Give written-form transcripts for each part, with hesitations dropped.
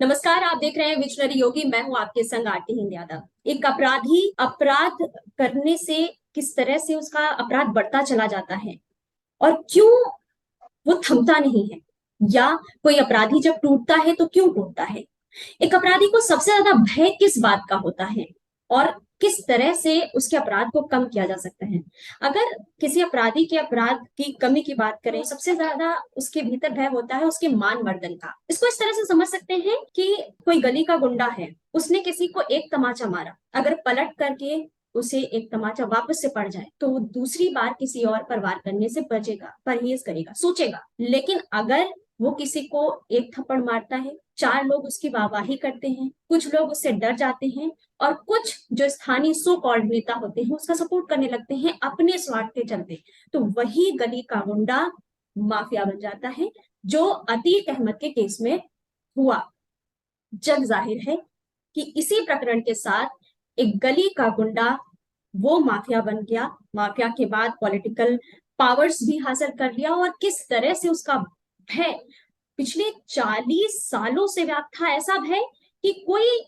नमस्कार। आप देख रहे हैं विजनरी योगी। मैं हूं आपके संग आरती हिंद यादव। एक अपराधी अपराध करने से किस तरह से उसका अपराध बढ़ता चला जाता है और क्यों वो थमता नहीं है, या कोई अपराधी जब टूटता है तो क्यों टूटता है। एक अपराधी को सबसे ज्यादा भय किस बात का होता है और किस तरह से उसके अपराध को कम किया जा सकता है। अगर किसी अपराधी के अपराध की कमी की बात करें, सबसे ज्यादा उसके भीतर भय होता है उसके मान मर्दन का। इसको इस तरह से समझ सकते हैं कि कोई गली का गुंडा है, उसने किसी को एक तमाचा मारा, अगर पलट करके उसे एक तमाचा वापस से पड़ जाए तो वो दूसरी बार किसी और पर वार करने से बचेगा, परहेज करेगा, सोचेगा। लेकिन अगर वो किसी को एक थप्पड़ मारता है, चार लोग उसकी वाहवाही करते हैं, कुछ लोग उससे डर जाते हैं और कुछ जो स्थानीय सो कॉल्ड नेता होते हैं उसका सपोर्ट करने लगते हैं अपने स्वार्थ के चलते, तो वही गली का गुंडा माफिया बन जाता है, जो अतीक अहमद के केस में हुआ। जग जाहिर है कि इसी प्रकरण के साथ एक गली का गुंडा वो माफिया बन गया, माफिया के बाद पॉलिटिकल पावर्स भी हासिल कर लिया, और किस तरह से उसका भय पिछले 40 सालों से व्याप्त था। ऐसा भय कि कोई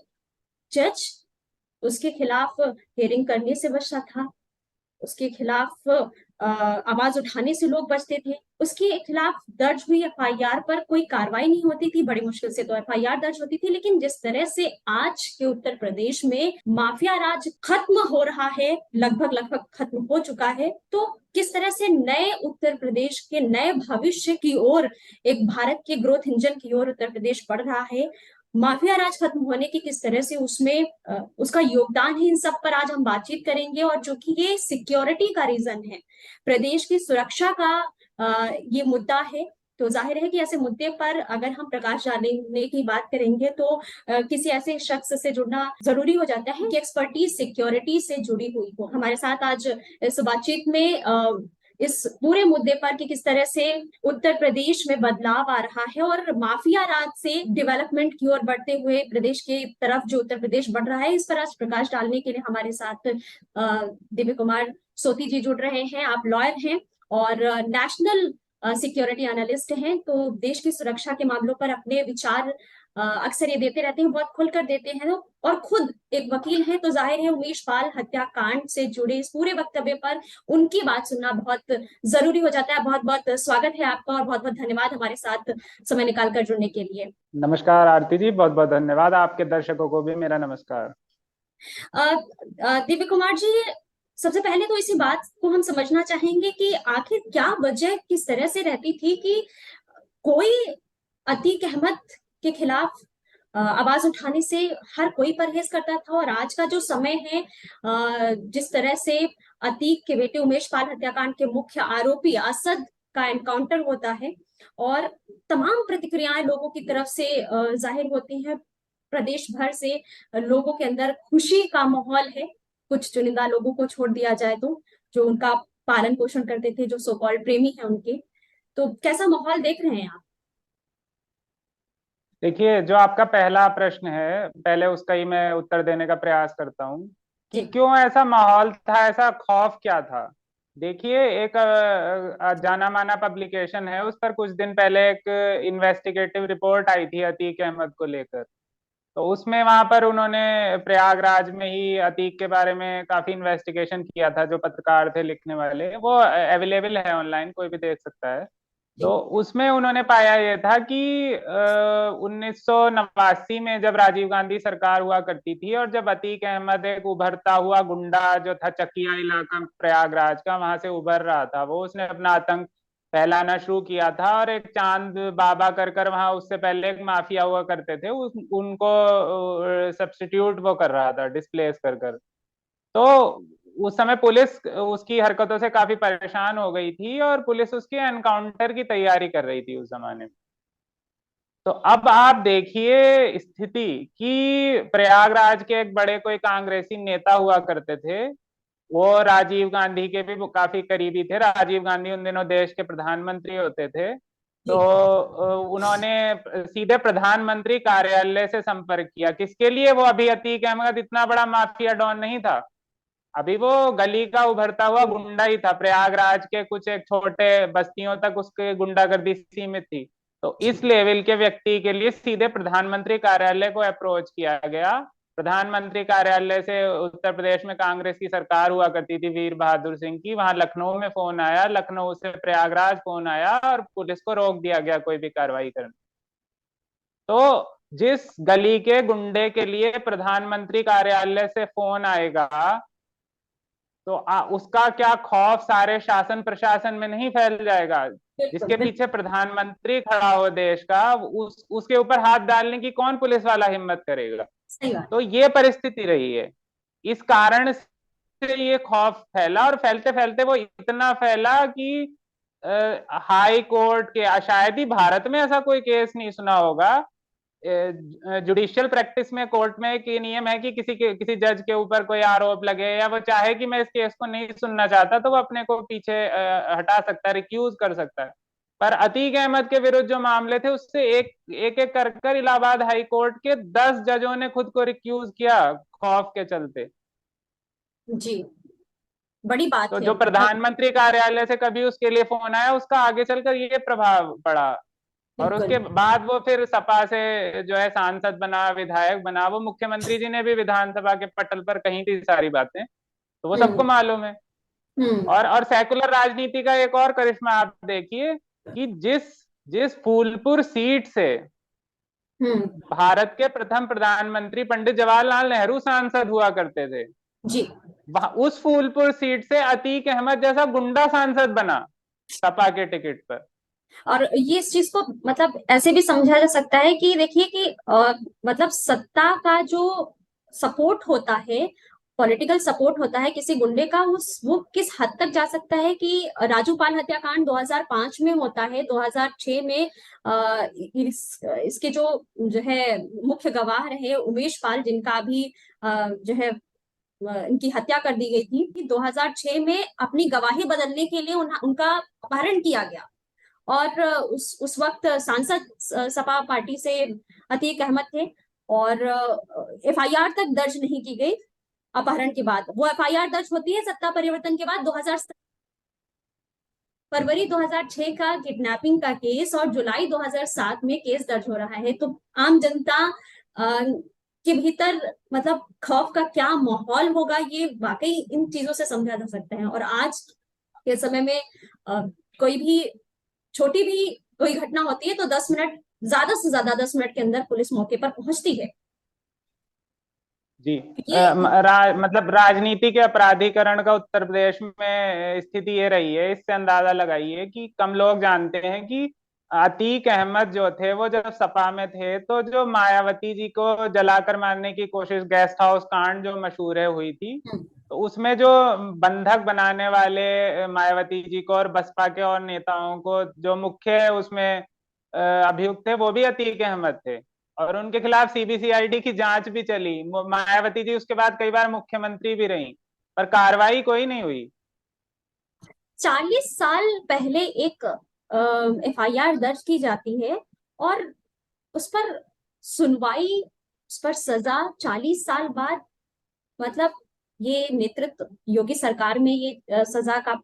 जज उसके खिलाफ हेयरिंग करने से बचता था, उसके खिलाफ आवाज उठाने से लोग बचते थे, उसके खिलाफ दर्ज हुई एफआईआर पर कोई कार्रवाई नहीं होती थी, बड़ी मुश्किल से तो एफआईआर दर्ज होती थी। लेकिन जिस तरह से आज के उत्तर प्रदेश में माफिया राज खत्म हो रहा है, लगभग लगभग खत्म हो चुका है, तो किस तरह से नए उत्तर प्रदेश के नए भविष्य की ओर, एक भारत के ग्रोथ इंजन की ओर उत्तर प्रदेश बढ़ रहा है, माफिया राज खत्म होने की किस तरह से उसमें उसका योगदान है, इन सब पर आज हम बातचीत करेंगे। और जो कि ये सिक्योरिटी का रीजन है, प्रदेश की सुरक्षा का ये मुद्दा है, तो जाहिर है कि ऐसे मुद्दे पर अगर हम प्रकाश डालने की बात करेंगे तो किसी ऐसे शख्स से जुड़ना जरूरी हो जाता है कि एक्सपर्टीज सिक्योरिटी से जुड़ी हुई हो। हमारे साथ आज इस बातचीत में इस पूरे मुद्दे पर कि किस तरह से उत्तर प्रदेश में बदलाव आ रहा है और माफिया राज से डेवलपमेंट की ओर बढ़ते हुए प्रदेश के तरफ जो उत्तर प्रदेश बढ़ रहा है, इस पर आज प्रकाश डालने के लिए हमारे साथ दिव्य कुमार सोती जी जुड़ रहे हैं। आप लॉयर हैं और नेशनल सिक्योरिटी एनालिस्ट हैं, तो देश की सुरक्षा के मामलों पर अपने विचार अक्सर ये देते रहते हैं, बहुत खुलकर देते हैं, और खुद एक वकील हैं। तो जाहिर है उमेश पाल हत्याकांड से जुड़े इस पूरे वक्तव्य पर उनकी बात सुनना बहुत जरूरी हो जाता है। बहुत बहुत स्वागत है आपका और बहुत बहुत धन्यवाद हमारे साथ समय निकाल कर जुड़ने के लिए। नमस्कार आरती जी, बहुत बहुत धन्यवाद। आपके दर्शकों को भी मेरा नमस्कार। दिव्य कुमार जी, सबसे पहले तो इसी बात को हम समझना चाहेंगे कि आखिर क्या वजह किस तरह से रहती थी कि कोई अतीक अहमद के खिलाफ आवाज उठाने से हर कोई परहेज करता था, और आज का जो समय है, जिस तरह से अतीक के बेटे उमेश पाल हत्याकांड के मुख्य आरोपी असद का एनकाउंटर होता है और तमाम प्रतिक्रियाएं लोगों की तरफ से जाहिर होती हैं, प्रदेश भर से लोगों के अंदर खुशी का माहौल है, कुछ चुनिंदा लोगों को छोड़ दिया जाए तो, जो उनका पालन पोषण करते थे, जो सो कॉल्ड प्रेमी है उनके। तो कैसा माहौल देख रहे हैं आप? देखिए, जो आपका पहला प्रश्न है, पहले उसका ही मैं उत्तर देने का प्रयास करता हूँ कि जी। क्यों ऐसा माहौल था, ऐसा खौफ क्या था। देखिए, एक जाना माना पब्लिकेशन है, उस पर कुछ दिन पहले एक इन्वेस्टिगेटिव रिपोर्ट आई थी अतीक अहमद को लेकर। तो उसमें वहां पर उन्होंने प्रयागराज में ही अतीक के बारे में काफी इन्वेस्टिगेशन किया था। जो पत्रकार थे, लिखने वाले, वो अवेलेबल है ऑनलाइन, कोई भी देख सकता है। जी। तो उसमें उन्होंने पाया ये था कि 1989 में जब राजीव गांधी सरकार हुआ करती थी और जब अतीक अहमद एक उभरता हुआ गुंडा जो था, चकिया इलाका प्रयागराज का, वहां से उभर रहा था, वो उसने अपना आतंक फैलाना शुरू किया था। और एक चांद बाबा कर कर वहां उससे पहले एक माफिया हुआ करते थे, उनको सब्स्टिट्यूट वो कर रहा था, डिस्प्लेस कर कर। तो उस समय पुलिस उसकी हरकतों से काफी परेशान हो गई थी और पुलिस उसके एनकाउंटर की तैयारी कर रही थी उस जमाने में। तो अब आप देखिए स्थिति कि प्रयागराज के एक बड़े कोई कांग्रेसी नेता हुआ करते थे, वो राजीव गांधी के भी काफी करीबी थे। राजीव गांधी उन दिनों देश के प्रधानमंत्री होते थे। तो जी। उन्होंने सीधे प्रधानमंत्री कार्यालय से संपर्क किया। किसके लिए? वो अभी अतीक अहमद इतना बड़ा माफिया डॉन नहीं था, अभी वो गली का उभरता हुआ गुंडा ही था। प्रयागराज के कुछ एक छोटे बस्तियों तक उसके गुंडागर्दी सीमित थी। तो इस लेवल के व्यक्ति के लिए सीधे प्रधानमंत्री कार्यालय को अप्रोच किया गया। प्रधानमंत्री कार्यालय से, उत्तर प्रदेश में कांग्रेस की सरकार हुआ करती थी वीर बहादुर सिंह की, वहां लखनऊ में फोन आया, लखनऊ से प्रयागराज फोन आया और पुलिस को रोक दिया गया कोई भी कार्रवाई करने। तो जिस गली के गुंडे के लिए प्रधानमंत्री कार्यालय से फोन आएगा, तो उसका क्या खौफ सारे शासन प्रशासन में नहीं फैल जाएगा? बिल्कुल जिसके बिल्कुल। पीछे प्रधानमंत्री खड़ा हो देश का, उसके ऊपर हाथ डालने की कौन पुलिस वाला हिम्मत करेगा? सही बात तो ये परिस्थिति रही है। इस कारण से ये खौफ फैला, और फैलते फैलते वो इतना फैला कि हाई कोर्ट के, शायद ही भारत में ऐसा कोई केस नहीं सुना होगा। जुडिशियल प्रैक्टिस में, कोर्ट में एक नियम है कि किसी जज के ऊपर कोई आरोप लगे, या वो चाहे कि मैं इस केस को नहीं सुनना चाहता, तो वो अपने को पीछे हटा सकता है, रिक्यूज कर सकता है। पर अतीक अहमद के विरुद्ध जो मामले थे, उससे एक एक कर इलाहाबाद हाई कोर्ट के 10 जजों ने खुद को रिक्यूज किया खौफ के चलते। जी। बड़ी बात तो है जो मतलब। प्रधानमंत्री कार्यालय से कभी उसके लिए फोन आया, उसका आगे चलकर ये प्रभाव पड़ा। और बिल्कुल। उसके बाद वो फिर सपा से जो है सांसद बना, विधायक बना, वो मुख्यमंत्री जी ने भी विधानसभा के पटल पर कही थी सारी बातें, तो वो सबको हम्म मालूम है। हम्म और सेकुलर राजनीति का एक और करिश्मा आप देखिए कि जिस जिस फूलपुर सीट से हम्म। भारत के प्रथम प्रधानमंत्री पंडित जवाहरलाल नेहरू सांसद हुआ करते थे, जी। उस फूलपुर सीट से अतीक अहमद जैसा गुंडा सांसद बना सपा के टिकट पर। और ये इस चीज को मतलब ऐसे भी समझा जा सकता है कि देखिए कि मतलब सत्ता का जो सपोर्ट होता है, पॉलिटिकल सपोर्ट होता है किसी गुंडे का, वो किस हद तक जा सकता है कि राजू पाल हत्याकांड 2005 में होता है, 2006 में इसके जो है मुख्य गवाह रहे उमेश पाल, जिनका भी जो है इनकी हत्या कर दी गई थी कि 2006 में अपनी गवाही बदलने के लिए उनका अपहरण किया गया। और उस वक्त सांसद सपा पार्टी से अतीक अहमद थे, और एफआईआर तक दर्ज नहीं की गई अपहरण के बाद। वो एफआईआर दर्ज होती है सत्ता परिवर्तन के बाद 2000 फरवरी 2006 का किडनैपिंग का केस, और जुलाई 2007 में केस दर्ज हो रहा है। तो आम जनता के भीतर मतलब खौफ का क्या माहौल होगा, ये वाकई इन चीजों से समझा जा सकता है। और आज के समय में कोई भी छोटी भी कोई घटना होती है तो 10 मिनट, ज्यादा से ज्यादा 10 मिनट के अंदर पुलिस मौके पर पहुंचती है। जी। ये मतलब राजनीति के अपराधीकरण का उत्तर प्रदेश में स्थिति ये रही है, इससे अंदाजा लगाइए कि कम लोग जानते हैं कि अतीक अहमद जो थे, वो जब सपा में थे, तो जो मायावती जी को जलाकर मारने की कोशिश, गेस्ट हाउस कांड जो मशहूर है हुई थी, तो उसमें जो बंधक बनाने वाले मायावती जी को और बसपा के और नेताओं को, जो मुख्य उसमें अभियुक्त थे, वो भी अतीक अहमद थे। और उनके खिलाफ सीबीसीआईडी की जांच भी चली। मायावती जी उसके बाद कई बार मुख्यमंत्री भी रही, पर कार्रवाई कोई नहीं हुई। 40 साल पहले एक एफआईआर दर्ज की जाती है, और उस पर सुनवाई, उस पर सजा 40 साल बाद। मतलब ये नेतृत्व, योगी सरकार में ये सजा का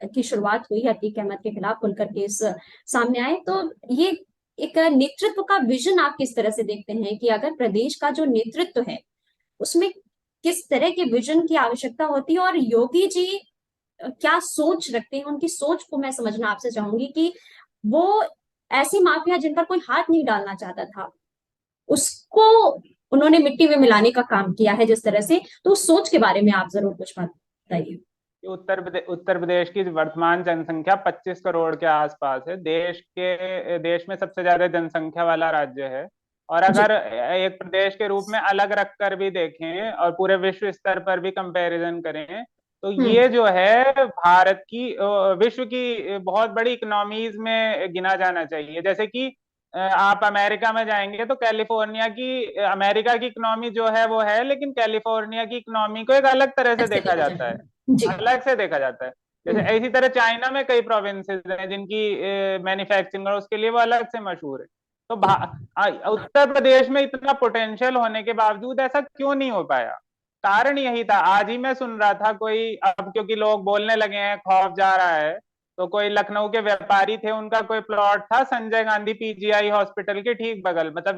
की शुरुआत हुई अतीक अहमद के खिलाफ खुलकर केस सामने आए। तो ये एक नेतृत्व का विजन आप किस तरह से देखते हैं कि अगर प्रदेश का जो नेतृत्व है उसमें किस तरह के विजन की आवश्यकता होती है, और योगी जी क्या सोच रखते हैं, उनकी सोच को मैं समझना आपसे चाहूंगी कि वो ऐसी माफिया जिन पर कोई हाथ नहीं डालना चाहता था, उसको उन्होंने मिट्टी में मिलाने का काम किया है जिस तरह से। तो उस सोच के बारे में आप जरूर कुछ बात बताइए। उत्तर प्रदेश की वर्तमान जनसंख्या 25 करोड़ के आसपास है। देश में सबसे ज्यादा जनसंख्या वाला राज्य है। और जी। अगर एक प्रदेश के रूप में अलग रखकर भी देखें और पूरे विश्व स्तर पर भी कंपैरिजन करें, तो हम्म। ये जो है भारत की, विश्व की बहुत बड़ी इकोनॉमीज में गिना जाना चाहिए। जैसे कि आप अमेरिका में जाएंगे तो कैलिफोर्निया की, अमेरिका की इकोनॉमी जो है वो है, लेकिन कैलिफोर्निया की इकोनॉमी को एक अलग तरह से ऐसे देखा देखा जाता है, जाए। जी। अलग से देखा जाता है। जैसे इसी तरह चाइना में कई प्रोविंसेस हैं जिनकी मैन्युफैक्चरिंग और उसके लिए वो अलग से मशहूर है। तो उत्तर प्रदेश में इतना पोटेंशियल होने के बावजूद ऐसा क्यों नहीं हो पाया? कारण यही था। आज ही मैं सुन रहा था कोई, अब क्योंकि लोग बोलने लगे हैं, खौफ जा रहा है, तो कोई लखनऊ के व्यापारी थे, उनका कोई प्लॉट था संजय गांधी पीजीआई हॉस्पिटल के ठीक बगल, मतलब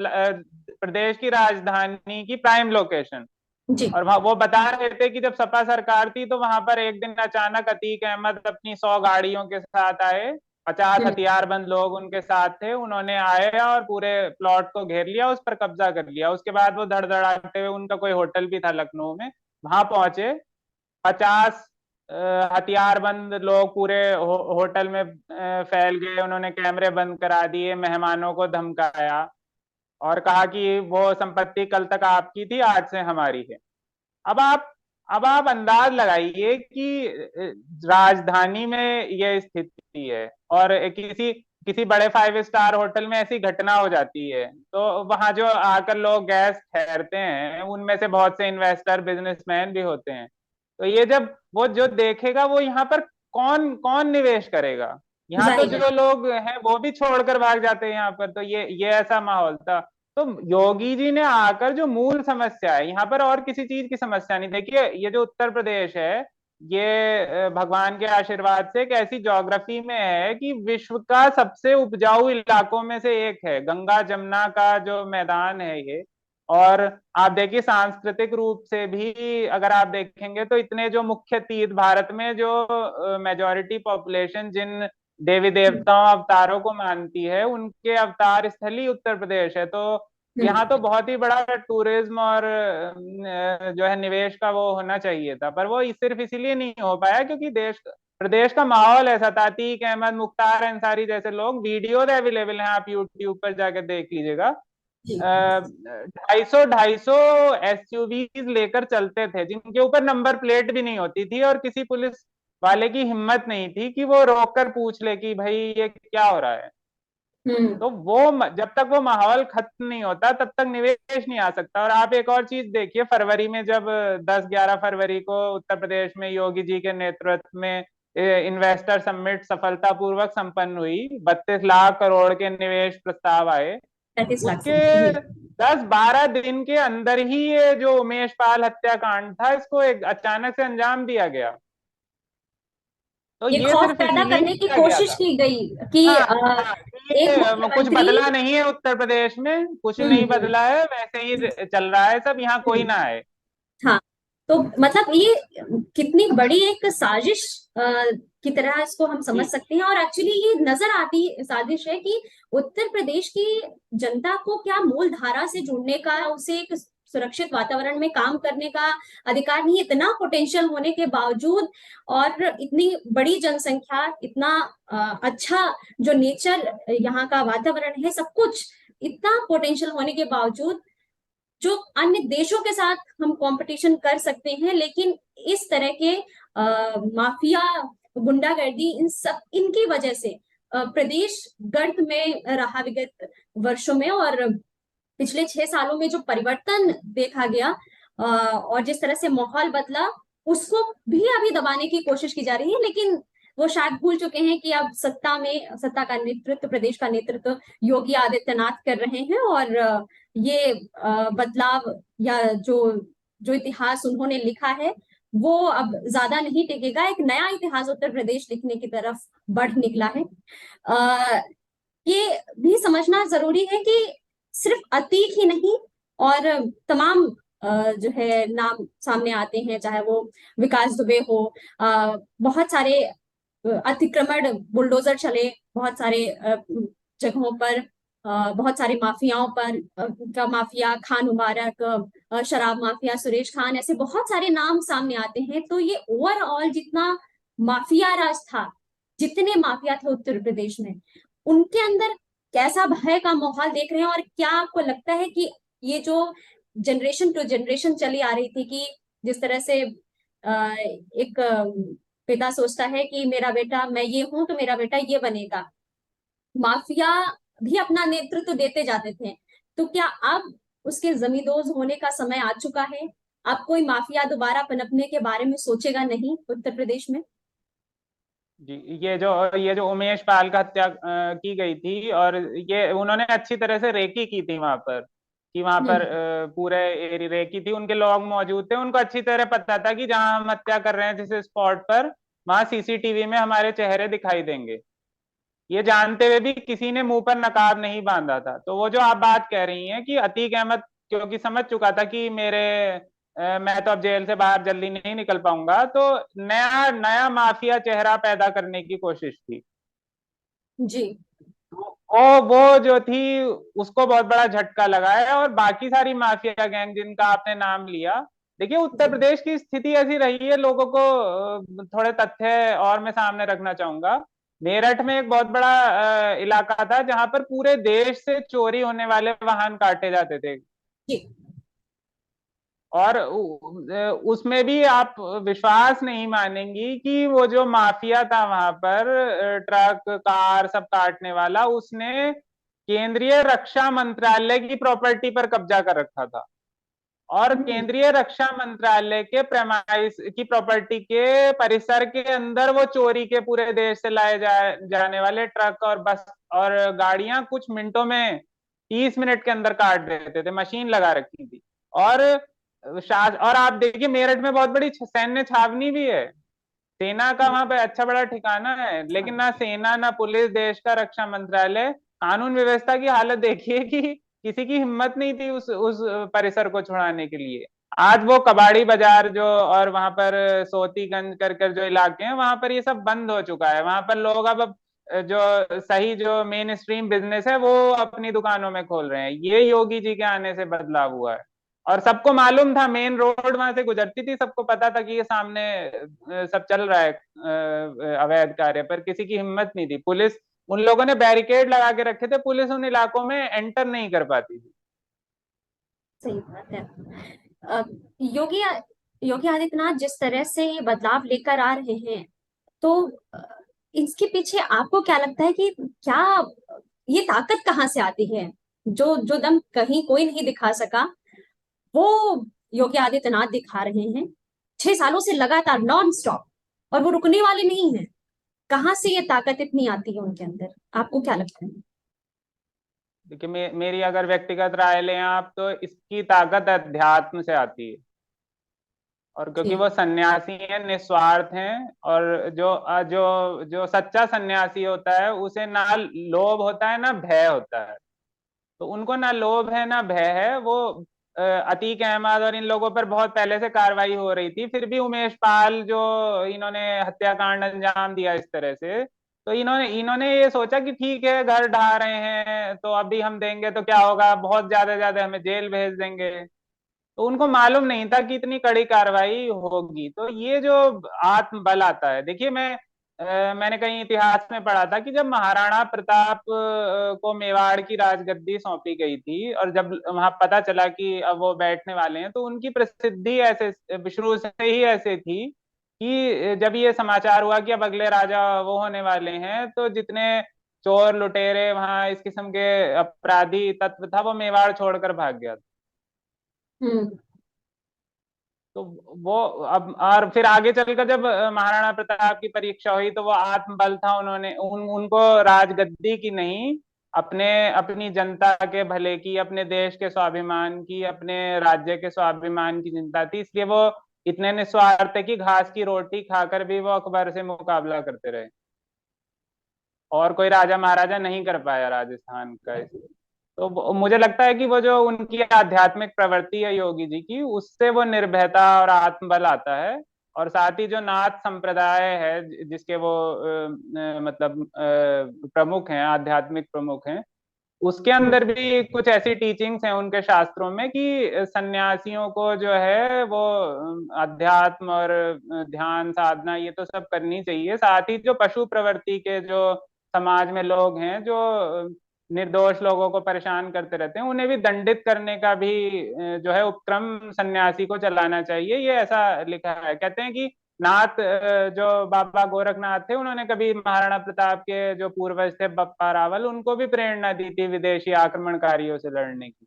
प्रदेश की राजधानी की प्राइम लोकेशन। जी। और वहां वो बता रहे थे कि जब सपा सरकार थी तो वहां पर एक दिन अचानक अतीक अहमद अपनी 100 गाड़ियों के साथ आए, 50 हम्म। हथियारबंद लोग उनके साथ थे, उन्होंने आए और पूरे प्लॉट को घेर लिया, उस पर कब्जा कर लिया। उसके बाद वो धड़धड़ाते हुए, उनका कोई होटल भी था लखनऊ में, वहां पहुंचे। 50 हथियारबंद लोग पूरे होटल में फैल गए, उन्होंने कैमरे बंद करा दिए, मेहमानों को धमकाया और कहा कि वो संपत्ति कल तक आपकी थी, आज से हमारी है। अब आप अब आप अंदाज लगाइए कि राजधानी में ये स्थिति है और किसी किसी बड़े 5 स्टार होटल में ऐसी घटना हो जाती है, तो वहां जो आकर लोग गैस ठहरते हैं उनमें से बहुत से इन्वेस्टर बिजनेसमैन भी होते हैं। तो ये जब वो जो देखेगा, वो यहाँ पर कौन कौन निवेश करेगा? यहाँ तो जाहिर है। जो लोग हैं वो भी छोड़कर भाग जाते हैं यहाँ पर। तो ये ऐसा माहौल था। तो योगी जी ने आकर जो मूल समस्या है यहाँ पर, और किसी चीज की समस्या नहीं। देखिए, ये जो उत्तर प्रदेश है, ये भगवान के आशीर्वाद से एक ऐसी ज्योग्राफी में है कि विश्व का सबसे उपजाऊ इलाकों में से एक है। गंगा जमुना का जो मैदान है ये। और आप देखिए, सांस्कृतिक रूप से भी अगर आप देखेंगे तो इतने जो मुख्य तीर्थ भारत में, जो मेजोरिटी पॉपुलेशन जिन देवी हम्म। देवताओं अवतारों को मानती है, उनके अवतार स्थली उत्तर प्रदेश है। तो यहाँ तो बहुत ही बड़ा टूरिज्म और जो है निवेश का वो होना चाहिए था, पर वो सिर्फ इसीलिए नहीं हो पाया क्योंकि देश प्रदेश का माहौल ऐसा था। अतीक अहमद, मुख्तार अंसारी जैसे लोग, वीडियोज अवेलेबल हैं, आप यूट्यूब पर जाकर देख लीजिएगा। जी। 250 एसयूवीज लेकर चलते थे जिनके ऊपर नंबर प्लेट भी नहीं होती थी, और किसी पुलिस वाले की हिम्मत नहीं थी कि वो रोककर पूछ ले कि भाई ये क्या हो रहा है। हम्म। तो वो जब तक वो माहौल खत्म नहीं होता तब तक निवेश नहीं आ सकता। और आप एक और चीज देखिए, फरवरी में जब 10-11 फरवरी को उत्तर प्रदेश में योगी जी के नेतृत्व में इन्वेस्टर समिट सफलतापूर्वक संपन्न हुई, 32 लाख करोड़ के निवेश प्रस्ताव आए। 35 लाख से। उसके जी। 10-12 दिन के अंदर ही ये जो उमेश पाल हत्याकांड था, इसको एक अचानक से अंजाम दिया गया। तो ये ये खौफ सिर्फ पैदा इसीलिए करने की किया गया कोशिश था। की गई कि हाँ हाँ, एक ये कुछ मुख्यमंत्री। बदला नहीं है उत्तर प्रदेश में, कुछ नहीं हम्म। बदला है, वैसे ही चल रहा है सब, यहाँ कोई हम्म। ना आए। हाँ। तो मतलब ये कितनी बड़ी एक साजिश की तरह इसको हम समझ जी सकते हैं, और एक्चुअली ये नजर आती साजिश है कि उत्तर प्रदेश की जनता को क्या मूल धारा से जुड़ने का, उसे एक सुरक्षित वातावरण में काम करने का अधिकार नहीं, इतना पोटेंशियल होने के बावजूद, और इतनी बड़ी जनसंख्या, इतना अच्छा जो नेचर यहाँ का वातावरण है, सब कुछ इतना पोटेंशियल होने के बावजूद, जो अन्य देशों के साथ हम कंपटीशन कर सकते हैं, लेकिन इस तरह के माफिया, गुंडागर्दी, इन सब इनकी वजह से प्रदेश गर्त में रहा विगत वर्षों में। और पिछले 6 सालों में जो परिवर्तन देखा गया और जिस तरह से माहौल बदला, उसको भी अभी दबाने की कोशिश की जा रही है, लेकिन वो शायद भूल चुके हैं कि अब सत्ता का नेतृत्व, प्रदेश का नेतृत्व योगी आदित्यनाथ कर रहे हैं। और ये बदलाव या जो जो इतिहास उन्होंने लिखा है, वो अब ज्यादा नहीं टिकेगा। एक नया इतिहास उत्तर प्रदेश लिखने की तरफ बढ़ निकला है। आ, ये भी समझना जरूरी है कि सिर्फ अतीक ही नहीं, और तमाम जो है नाम सामने आते हैं, चाहे वो विकास दुबे हो, बहुत सारे अतिक्रमण बुलडोजर चले बहुत सारे जगहों पर, बहुत सारे माफियाओं पर, का माफिया खान मुबारक, शराब माफिया सुरेश खान, ऐसे बहुत सारे नाम सामने आते हैं। तो ये ओवरऑल जितना माफिया राज था, जितने माफिया थे उत्तर प्रदेश में, उनके अंदर कैसा भय का माहौल देख रहे हैं? और क्या आपको लगता है कि ये जो जनरेशन टू जनरेशन चली आ रही थी, कि जिस तरह से एक पिता सोचता है कि मेरा बेटा, मैं ये हूं तो मेरा बेटा ये बनेगा, माफिया भी अपना नेतृत्व देते जाते थे, तो क्या अब उसके जमींदोज होने का समय आ चुका है? अब कोई माफिया दोबारा पनपने के बारे में सोचेगा नहीं उत्तर प्रदेश में? जी, ये जो उमेश पाल का हत्या की गई थी, और ये उन्होंने अच्छी तरह से रेकी की थी वहां पर, कि वहां पर हम्म। पूरे रेकी थी, उनके लोग मौजूद थे, उनको अच्छी तरह पता था कि जहां हम हत्या कर रहे हैं जिस स्पॉट पर, वहां सीसीटीवी में हमारे चेहरे दिखाई देंगे, ये जानते हुए भी किसी ने मुंह पर नकाब नहीं बांधा था। तो वो जो आप बात कह रही हैं कि अतीक अहमद क्योंकि समझ चुका था कि मैं तो अब जेल से बाहर जल्दी नहीं निकल पाऊंगा, तो नया नया माफिया चेहरा पैदा करने की कोशिश थी। जी। वो जो थी, उसको बहुत बड़ा झटका लगा है। और बाकी सारी माफिया गैंग जिनका आपने नाम लिया, देखिए उत्तर जी। प्रदेश की स्थिति ऐसी रही है, लोगों को थोड़े तथ्य और मैं सामने रखना चाहूंगा। मेरठ में एक बहुत बड़ा इलाका था जहां पर पूरे देश से चोरी होने वाले वाहन काटे जाते थे। जी। और उसमें भी आप विश्वास नहीं मानेंगी कि वो जो माफिया था वहां पर, ट्रक कार सब काटने वाला, उसने केंद्रीय रक्षा मंत्रालय की प्रॉपर्टी पर कब्जा कर रखा था। और हम्म। केंद्रीय रक्षा मंत्रालय के प्रेमाइस की प्रॉपर्टी के परिसर के अंदर वो चोरी के पूरे देश से जाने वाले ट्रक और बस और गाड़ियां कुछ मिनटों में, 30 मिनट के अंदर काट देते थे, मशीन लगा रखी थी। और और आप देखिए मेरठ में बहुत बड़ी सैन्य छावनी भी है, सेना का वहां पे अच्छा बड़ा ठिकाना है, लेकिन ना सेना ना पुलिस, देश का रक्षा मंत्रालय, कानून व्यवस्था की हालत देखिए कि किसी की हिम्मत नहीं थी उस परिसर को छुड़ाने के लिए। आज वो कबाड़ी बाजार जो और वहां पर सोतीगंज कर कर जो इलाके हैं, वहां पर ये सब बंद हो चुका है। वहां पर लोग अब जो सही जो मेन स्ट्रीम बिजनेस है वो अपनी दुकानों में खोल रहे हैं। ये योगी जी के आने से बदलाव हुआ है। और सबको मालूम था, मेन रोड वहां से गुजरती थी, सबको पता था कि ये सामने सब चल रहा है अवैध कार्य, पर किसी की हिम्मत नहीं थी। पुलिस, उन लोगों ने बैरिकेड लगा के रखे थे, पुलिस उन इलाकों में एंटर नहीं कर पाती थी। सही बात है। अ, योगी योगी आदित्यनाथ जिस तरह से ये बदलाव लेकर आ रहे हैं, तो इसके पीछे आपको क्या लगता है कि क्या ये ताकत कहाँ से आती है? जो जो दम कहीं कोई नहीं दिखा सका, वो योगी आदित्यनाथ दिखा रहे हैं 6 सालों से लगातार नॉन स्टॉप, और वो रुकने वाले नहीं है। कहाँ से ये ताकत इतनी आती है उनके अंदर, आपको क्या लगता है? देखिए मेरी अगर व्यक्तिगत राय लें आप, तो इसकी ताकत अध्यात्म से आती है। और क्योंकि जी। वो सन्यासी हैं, निस्वार्थ हैं, और जो जो सच्चा सन्यासी होता है उसे ना लोभ होता है ना भय होता है। तो उनको ना लोभ है ना भय है। वो अतीक अहमद और इन लोगों पर बहुत पहले से कार्रवाई हो रही थी, फिर भी उमेश पाल जो इन्होंने हत्याकांड अंजाम दिया इस तरह से, तो इन्होंने इन्होंने ये सोचा कि ठीक है, घर ढा रहे हैं तो अभी हम देंगे तो क्या होगा, बहुत ज्यादा ज्यादा हमें जेल भेज देंगे। तो उनको मालूम नहीं था कि इतनी कड़ी कार्रवाई होगी। तो ये जो आत्मबल आता है, देखिए मैंने कहीं इतिहास में पढ़ा था कि जब महाराणा प्रताप को मेवाड़ की राजगद्दी सौंपी गई थी, और जब वहां पता चला कि अब वो बैठने वाले हैं, तो उनकी प्रसिद्धि ऐसे शुरू से ही ऐसे थी कि जब ये समाचार हुआ कि अब अगले राजा वो होने वाले हैं, तो जितने चोर लुटेरे वहां इस किस्म के अपराधी तत्व था, वो मेवाड़ छोड़कर भाग गया। हम्म। तो वो अब और फिर आगे चलकर जब महाराणा प्रताप की परीक्षा हुई, तो वो आत्मबल था, उनको राजगद्दी की नहीं, अपने अपनी जनता के भले की, अपने देश के स्वाभिमान की, अपने राज्य के स्वाभिमान की चिंता थी। इसलिए वो इतने निस्वार्थ थे कि घास की रोटी खाकर भी वो अकबर से मुकाबला करते रहे। और कोई राजा महाराजा नहीं कर पाया राजस्थान का। तो मुझे लगता है कि वो जो उनकी आध्यात्मिक प्रवृत्ति है योगी जी की, उससे वो निर्भयता और आत्मबल आता है। और साथ ही जो नाथ संप्रदाय है जिसके वो मतलब प्रमुख हैं, आध्यात्मिक प्रमुख हैं, उसके हम्म। अंदर भी कुछ ऐसी टीचिंग्स हैं उनके शास्त्रों में कि सन्यासियों को जो है वो अध्यात्म और ध्यान साधना ये तो सब करनी चाहिए। साथ ही जो पशु प्रवृत्ति के जो समाज में लोग हैं, जो निर्दोष लोगों को परेशान करते रहते हैं, उन्हें भी दंडित करने का भी जो है उपक्रम सन्यासी को चलाना चाहिए। ये ऐसा लिखा है। कहते हैं कि नाथ जो बाबा गोरखनाथ थे, उन्होंने कभी महाराणा प्रताप के जो पूर्वज थे बप्पा रावल, उनको भी प्रेरणा दी थी विदेशी आक्रमणकारियों से लड़ने की।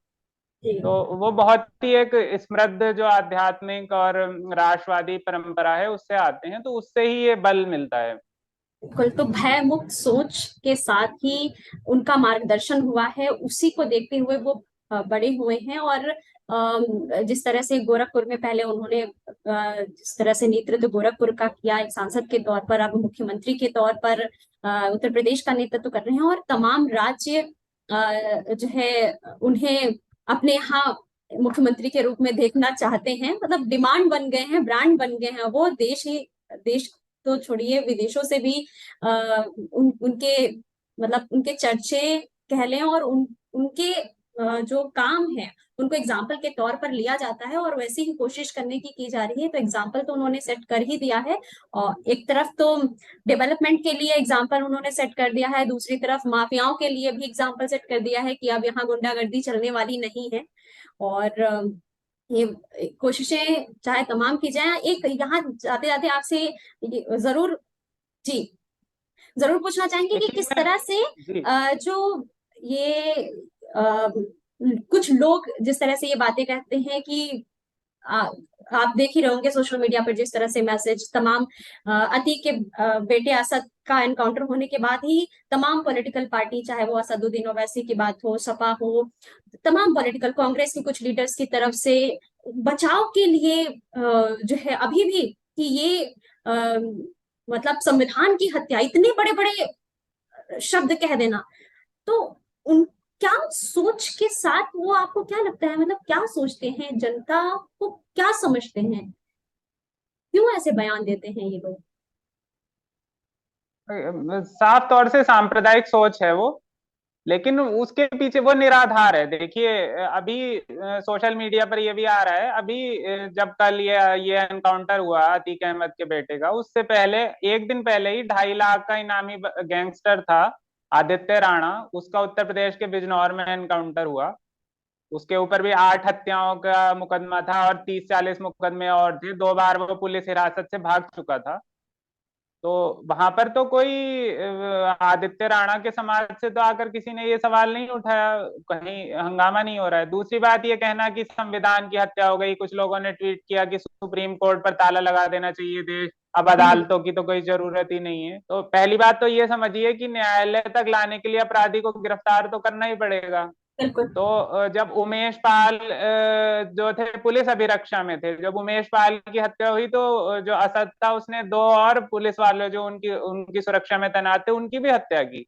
जी। तो वो बहुत ही एक समृद्ध जो आध्यात्मिक और राष्ट्रवादी परंपरा है उससे आते हैं, तो उससे ही ये बल मिलता है। बिल्कुल। तो भय मुक्त सोच के साथ ही उनका मार्गदर्शन हुआ है, उसी को देखते हुए वो बड़े हुए हैं। और जिस तरह से गोरखपुर में पहले उन्होंने जिस तरह से नेतृत्व गोरखपुर का किया एक सांसद के तौर पर, अब मुख्यमंत्री के तौर पर उत्तर प्रदेश का नेतृत्व कर रहे हैं, और तमाम राज्य जो है उन्हें अपने यहाँ मुख्यमंत्री के रूप में देखना चाहते हैं, मतलब डिमांड बन गए हैं, ब्रांड बन गए हैं वो। देश तो छोड़िए, विदेशों से भी उनके मतलब उनके चर्चे कह लें, और उनके जो काम है उनको एग्जाम्पल के तौर पर लिया जाता है, और वैसी ही कोशिश करने की जा रही है। तो एग्जाम्पल तो उन्होंने सेट कर ही दिया है, और एक तरफ तो डेवलपमेंट के लिए एग्जाम्पल उन्होंने सेट कर दिया है, दूसरी तरफ माफियाओं के लिए भी एग्जाम्पल सेट कर दिया है कि अब यहाँ गुंडागर्दी चलने वाली नहीं है। और ये कोशिशें चाहे तमाम की जाए। एक यहाँ जाते जाते आपसे जरूर, जी, जरूर पूछना चाहेंगे कि एक चीज किस मैं तरह से जी जो ये कुछ लोग जिस तरह से ये बातें कहते हैं कि आ, आप देख ही रहे होंगे सोशल मीडिया पर जिस तरह से मैसेज तमाम अतीक के बेटे असद का एनकाउंटर होने के बाद ही तमाम पॉलिटिकल पार्टी, चाहे वो असदुद्दीन ओवैसी की बात हो, सपा हो, तमाम पॉलिटिकल, कांग्रेस के कुछ लीडर्स की तरफ से बचाव के लिए जो है अभी भी कि ये मतलब संविधान की हत्या, इतने बड़े बड़े शब्द कह देना, तो उन क्या सोच के साथ वो, आपको क्या लगता है, मतलब क्या सोचते हैं, जनता को क्या समझते हैं, क्यों ऐसे बयान देते हैं ये लोग? साफ तौर से सांप्रदायिक सोच है वो, लेकिन उसके पीछे वो निराधार है। देखिए, अभी सोशल मीडिया पर ये भी आ रहा है। अभी जब कल ये एनकाउंटर हुआ अतीक अहमद के बेटे का, उससे पहले एक दिन पहले ही 2.5 लाख का इनामी गैंगस्टर था आदित्य राणा, उसका उत्तर प्रदेश के बिजनौर में एनकाउंटर हुआ। उसके ऊपर भी 8 हत्याओं का मुकदमा था और 30-40 मुकदमे और थे। 2 बार वो पुलिस हिरासत से भाग चुका था। तो वहां पर तो कोई आदित्य राणा के समाज से तो आकर किसी ने ये सवाल नहीं उठाया, कहीं हंगामा नहीं हो रहा है। दूसरी बात ये कहना कि संविधान की हत्या हो गई, कुछ लोगों ने ट्वीट किया कि सुप्रीम कोर्ट पर ताला लगा देना चाहिए देश, अब अदालतों की तो कोई जरूरत ही नहीं है। तो पहली बात तो ये समझिए कि न्यायालय तक लाने के लिए अपराधी को गिरफ्तार तो करना ही पड़ेगा। बिल्कुल। तो जब उमेश पाल जो थे पुलिस अभिरक्षा में थे, जब उमेश पाल की हत्या हुई, तो जो असद था उसने 2 और पुलिस वाले जो उनकी उनकी सुरक्षा में तैनात थे उनकी भी हत्या की।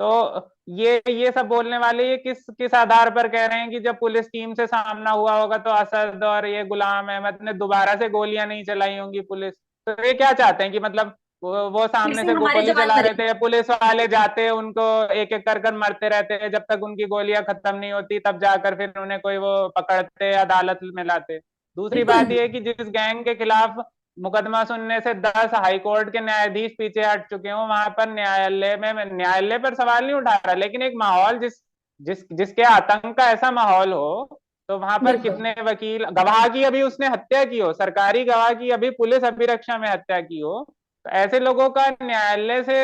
तो ये सब बोलने वाले ये किस किस आधार पर कह रहे हैं कि जब पुलिस टीम से सामना हुआ होगा तो असद और ये गुलाम अहमद ने दोबारा से गोलियां नहीं चलाई होंगी पुलिस? तो ये क्या चाहते हैं कि मतलब वो फिर सामने से से हमारे गोली जवान चला मरे। रहे थे, पुलिस वाले जाते उनको एक एक कर मरते रहते, जब तक उनकी गोलियां खत्म नहीं होती तब जाकर फिर उन्हें कोई वो पकड़ते अदालत में लाते। दूसरी बिल्कुल। बात यह है कि जिस गैंग के खिलाफ मुकदमा सुनने से 10 हाईकोर्ट के न्यायाधीश पीछे हट चुके हो, वहां पर न्यायालय पर सवाल नहीं उठा रहा, लेकिन एक माहौल जिसके आतंक का ऐसा माहौल हो, तो वहां पर बिल्कुल। कितने वकील गवाह की अभी उसने हत्या की हो, सरकारी गवाह की अभी पुलिस अभिरक्षा में हत्या की हो, तो ऐसे लोगों का न्यायालय से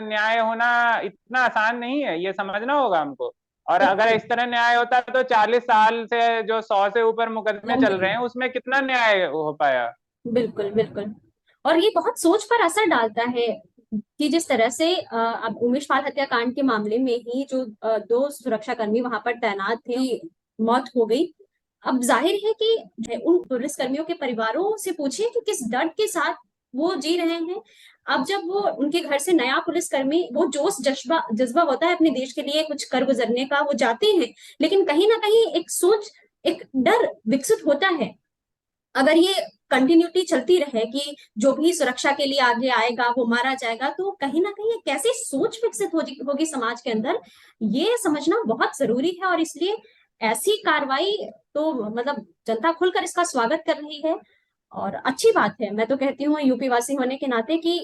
न्याय होना इतना आसान नहीं है, ये समझना होगा हमको। और अगर बिल्कुल। इस तरह न्याय होता तो 40 साल से जो 100 से ऊपर मुकदमे चल लंबे। रहे हैं उसमें कितना न्याय हो पाया? बिल्कुल बिल्कुल। और ये बहुत सोच पर असर डालता है कि जिस तरह से अब उमेश पाल हत्याकांड के मामले में ही जो 2 सुरक्षाकर्मी वहां पर तैनात थे, मौत हो गई। अब जाहिर है कि जो है, उन पुलिसकर्मियों के परिवारों से पूछिए कि किस डर के साथ वो जी रहे हैं। अब जब वो उनके घर से नया पुलिसकर्मी, वो जोश जज्बा जज्बा होता है अपने देश के लिए कुछ कर गुजरने का, वो जाते हैं, लेकिन कहीं ना कहीं एक सोच, एक डर विकसित होता है। अगर ये कंटिन्यूटी चलती रहे कि जो भी सुरक्षा के लिए आगे आएगा वो मारा जाएगा, तो कहीं ना कहीं कैसे सोच विकसित होगी समाज के अंदर, ये समझना बहुत जरूरी है। और इसलिए ऐसी कार्रवाई तो मतलब जनता खुलकर इसका स्वागत कर रही है, और अच्छी बात है। मैं तो कहती हूँ यूपी वासी होने के नाते कि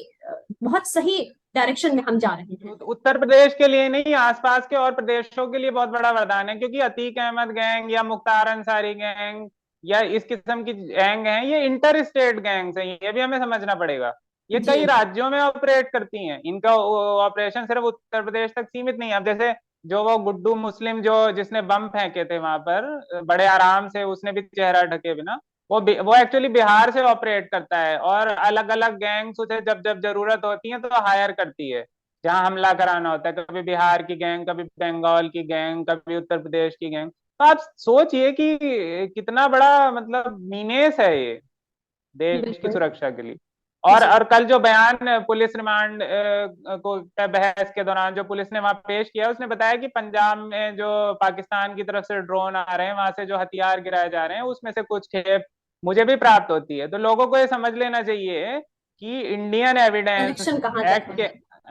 बहुत सही डायरेक्शन में हम जा रहे हैं। उत्तर प्रदेश के लिए नहीं, आसपास के और प्रदेशों के लिए बहुत बड़ा वरदान है, क्योंकि अतीक अहमद गैंग या मुख्तार अंसारी गैंग या इस किस्म की गैंग हैं, ये इंटर स्टेट गैंग्स हैं, ये भी हमें समझना पड़ेगा। ये जी। कई राज्यों में ऑपरेट करती हैं, इनका ऑपरेशन सिर्फ उत्तर प्रदेश तक सीमित नहीं है। अब जैसे जो वो गुड्डू मुस्लिम जो जिसने बम फेंके थे वहां पर बड़े आराम से, उसने भी चेहरा ढके बिना, वो एक्चुअली बिहार से ऑपरेट करता है, और अलग अलग गैंग्स उसे जब जब जरूरत होती है तो हायर करती है जहां हमला कराना होता है, कभी बिहार की गैंग, कभी बंगाल की गैंग, कभी उत्तर प्रदेश की गैंग। तो आप सोचिए कि कितना बड़ा मतलब मीनेस है ये देश की बिल्कुल। सुरक्षा के लिए। जी। और कल जो बयान पुलिस रिमांड को बहस के दौरान जो पुलिस ने वहां पेश किया, उसने बताया कि पंजाब में जो पाकिस्तान की तरफ से ड्रोन आ रहे हैं, वहां से जो हथियार गिराए जा रहे हैं, उसमें से कुछ खेप मुझे भी प्राप्त होती है। तो लोगों को ये समझ लेना चाहिए कि इंडियन एविडेंस कनेक्शन कहाँ तक एक्ट है? के,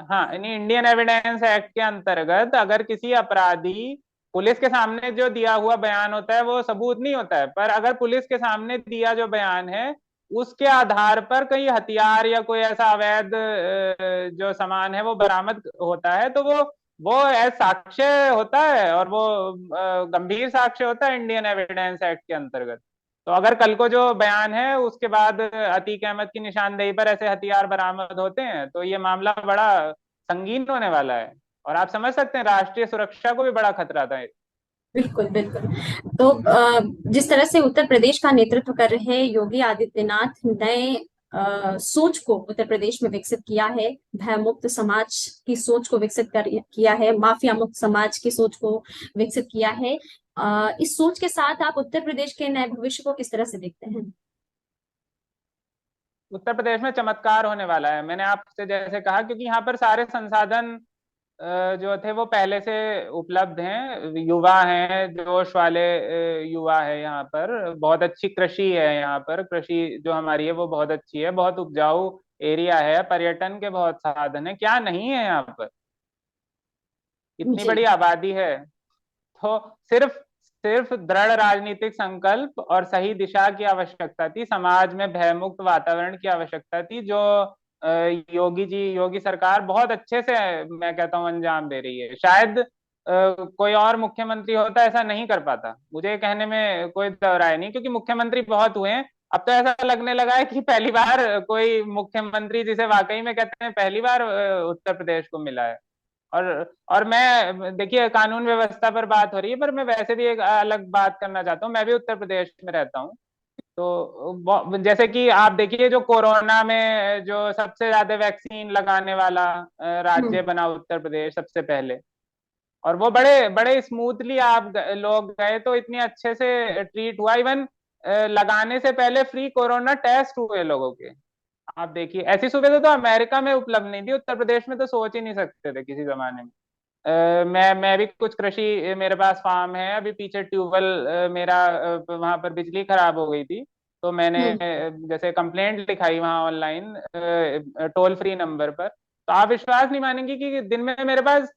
हाँ, इंडियन एविडेंस एक्ट के अंतर्गत अगर किसी अपराधी, पुलिस के सामने जो दिया हुआ बयान होता है वो सबूत नहीं होता है, पर अगर पुलिस के सामने दिया जो बयान है उसके आधार पर कहीं हथियार या कोई ऐसा अवैध जो सामान है वो बरामद होता है, तो वो साक्ष्य होता है, और वो गंभीर साक्ष्य होता है इंडियन एविडेंस एक्ट के अंतर्गत। तो अगर कल को जो बयान है उसके बाद अतीक अहमद की निशानदेही पर ऐसे हथियार बरामद होते हैं, तो ये मामला बड़ा संगीन होने वाला है, और आप समझ सकते हैं राष्ट्रीय सुरक्षा को भी बड़ा खतरा था। बिल्कुल बिल्कुल। तो जिस तरह से उत्तर प्रदेश का नेतृत्व कर रहे योगी आदित्यनाथ, नए सोच को उत्तर प्रदेश में विकसित किया है, भयमुक्त समाज की सोच को विकसित किया है, माफिया मुक्त समाज की सोच को विकसित किया है। इस सोच के साथ आप उत्तर प्रदेश के नए भविष्य को किस तरह से देखते हैं? उत्तर प्रदेश में चमत्कार होने वाला है, मैंने आपसे जैसे कहा, क्योंकि यहाँ पर सारे संसाधन जो थे वो पहले से उपलब्ध हैं, युवा हैं, जोश वाले युवा है यहाँ पर, बहुत अच्छी कृषि है यहाँ पर, कृषि जो हमारी है वो बहुत अच्छी है, बहुत उपजाऊ एरिया है, पर्यटन के बहुत साधन है, क्या नहीं है यहाँ पर, इतनी जी। बड़ी आबादी है। तो सिर्फ सिर्फ दृढ़ राजनीतिक संकल्प और सही दिशा की आवश्यकता थी, समाज में भयमुक्त वातावरण की आवश्यकता थी, जो योगी जी, योगी सरकार बहुत अच्छे से, मैं कहता हूँ, अंजाम दे रही है। शायद कोई और मुख्यमंत्री होता ऐसा नहीं कर पाता, मुझे कहने में कोई दो राय नहीं, क्योंकि मुख्यमंत्री बहुत हुए हैं, अब तो ऐसा लगने लगा है कि पहली बार कोई मुख्यमंत्री जिसे वाकई में कहते हैं पहली बार उत्तर प्रदेश को मिला है। और और मैं, देखिए, कानून व्यवस्था पर बात हो रही है, पर मैं वैसे भी एक अलग बात करना चाहता हूँ, मैं भी उत्तर प्रदेश में रहता हूँ। तो जैसे कि आप देखिए, जो कोरोना में जो सबसे ज्यादा वैक्सीन लगाने वाला राज्य हम्म। बना उत्तर प्रदेश सबसे पहले, और वो बड़े बड़े स्मूथली आप लोग गए तो इतने अच्छे से ट्रीट हुआ, इवन लगाने से पहले फ्री कोरोना टेस्ट हुए लोगों के। आप देखिए, ऐसी सुविधा तो अमेरिका में उपलब्ध नहीं थी, उत्तर प्रदेश में तो सोच ही नहीं सकते थे किसी जमाने में। मैं भी कुछ कृषि, मेरे पास फार्म है, अभी पीछे ट्यूबवेल मेरा वहां पर बिजली खराब हो गई थी, तो मैंने हम्म। जैसे कंप्लेंट लिखाई वहां ऑनलाइन टोल फ्री नंबर पर, तो आप विश्वास नहीं मानेंगे कि दिन में मेरे पास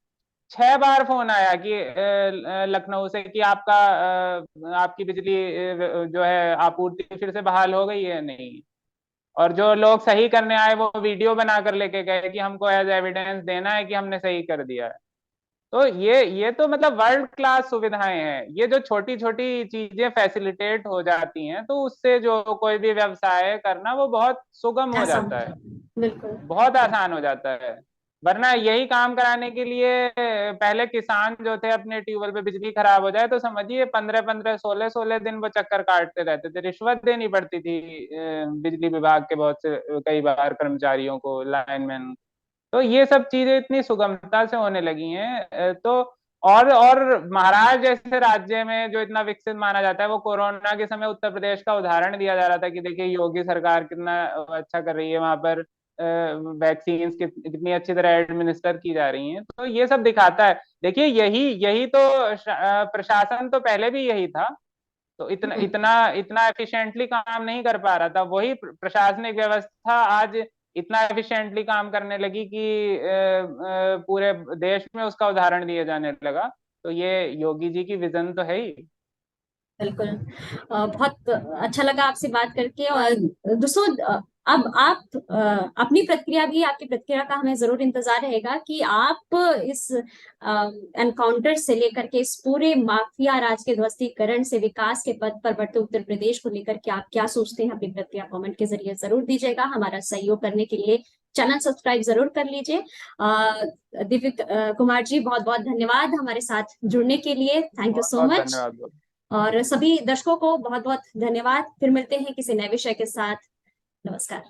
6 बार फोन आया कि लखनऊ से कि आपकी बिजली जो है आपूर्ति फिर से बहाल हो गई है नहीं। और जो लोग सही करने आए वो वीडियो बना कर लेके गए कि हमको एज एविडेंस देना है कि हमने सही कर दिया है। तो ये तो मतलब वर्ल्ड क्लास सुविधाएं हैं, ये जो छोटी छोटी चीजें फैसिलिटेट हो जाती हैं, तो उससे जो कोई भी व्यवसाय करना वो बहुत सुगम हो ऐसा जाता होता है, है। बिल्कुल। बहुत आसान हो जाता है। वरना यही काम कराने के लिए पहले किसान जो थे, अपने ट्यूबवेल पे बिजली खराब हो जाए तो समझिए 15-15, 16-16 दिन वो चक्कर काटते रहते थे, रिश्वत देनी पड़ती थी बिजली विभाग के बहुत से कई बार कर्मचारियों को, लाइनमैन। तो ये सब चीजें इतनी सुगमता से होने लगी हैं तो और महाराष्ट्र जैसे राज्य में जो इतना विकसित माना जाता है, वो कोरोना के समय उत्तर प्रदेश का उदाहरण दिया जा रहा था कि देखिए योगी सरकार कितना अच्छा कर रही है, वहां पर वैक्सीन कितनी अच्छी तरह एडमिनिस्टर की जा रही हैं। तो ये सब दिखाता है, देखिए यही यही तो प्रशासन तो पहले भी यही था, तो इतना हम्म। इतना इतना एफिशिएंटली काम नहीं कर पा रहा था, वही प्रशासनिक व्यवस्था आज इतना एफिशिएंटली काम करने लगी कि पूरे देश में उसका उदाहरण दिया जाने लगा। तो ये योगी जी की विजन तो है ही। बिल्कुल। बहुत अच्छा लगा आपसे बात करके। और दोस्तों, अब आप अपनी प्रतिक्रिया भी, आपकी प्रतिक्रिया का हमें जरूर इंतजार रहेगा कि आप इस एनकाउंटर से लेकर के इस पूरे माफिया राज के ध्वस्तीकरण से विकास के पथ पर बढ़ते उत्तर प्रदेश को लेकर के आप क्या सोचते हैं? अपनी प्रतिक्रिया कमेंट के जरिए जरूर दीजिएगा। हमारा सहयोग करने के लिए चैनल सब्सक्राइब जरूर कर लीजिए। दिव्य कुमार जी, बहुत बहुत धन्यवाद हमारे साथ जुड़ने के लिए। थैंक यू बहुत सो बहुत मच। धन्यवाद। और सभी दर्शकों को बहुत बहुत धन्यवाद। फिर मिलते हैं किसी नए विषय के साथ। नमस्कार।